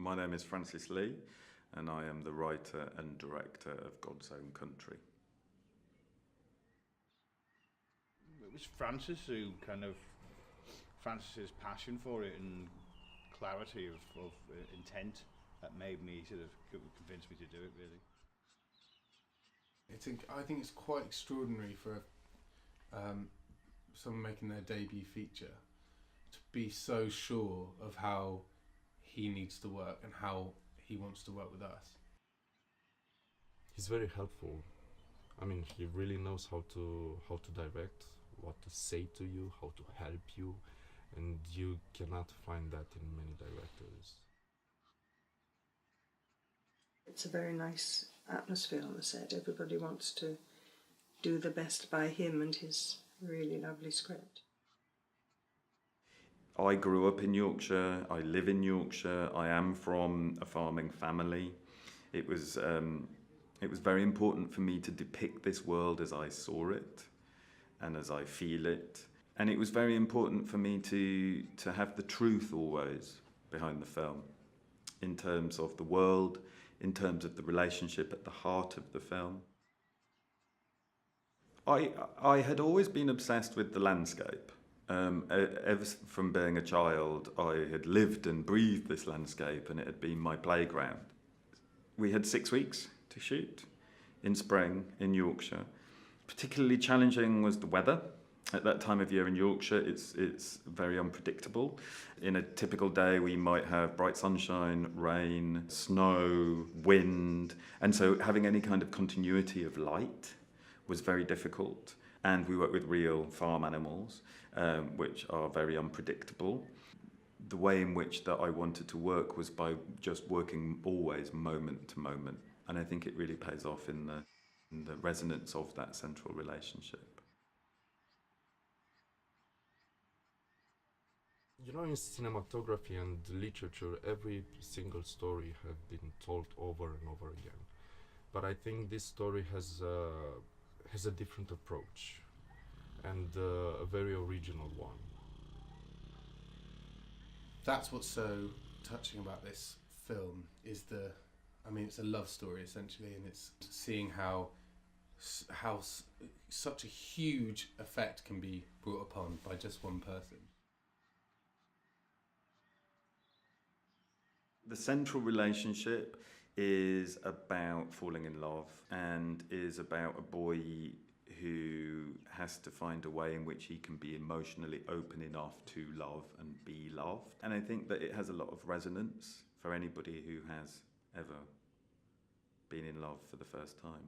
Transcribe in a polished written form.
My name is Francis Lee, and I am the writer and director of God's Own Country. It was Francis's passion for it and clarity of intent that made me convinced me to do it, really. I think it's quite extraordinary for someone making their debut feature to be so sure of how he needs to work and how he wants to work with us. He's very helpful. I mean, he really knows how to direct, what to say to you, how to help you, and you cannot find that in many directors. It's a very nice atmosphere on the set. Everybody wants to do the best by him and his really lovely script. I grew up in Yorkshire, I live in Yorkshire, I am from a farming family. It was very important for me to depict this world as I saw it and as I feel it. And it was very important for me to have the truth always behind the film, in terms of the world, in terms of the relationship at the heart of the film. I had always been obsessed with the landscape. Ever from being a child, I had lived and breathed this landscape, and it had been my playground. We had 6 weeks to shoot in spring in Yorkshire. Particularly challenging was the weather. At that time of year in Yorkshire, it's very unpredictable. In a typical day, we might have bright sunshine, rain, snow, wind, and so having any kind of continuity of light was very difficult. And we work with real farm animals, which are very unpredictable. The way in which that I wanted to work was by just working always moment to moment. And I think it really pays off in the resonance of that central relationship. You know, in cinematography and literature, every single story has been told over and over again. But I think this story has a different approach and a very original one. That's what's so touching about this film is it's a love story essentially, and it's seeing how such a huge effect can be brought upon by just one person. The central relationship is about falling in love and is about a boy who has to find a way in which he can be emotionally open enough to love and be loved. And I think that it has a lot of resonance for anybody who has ever been in love for the first time.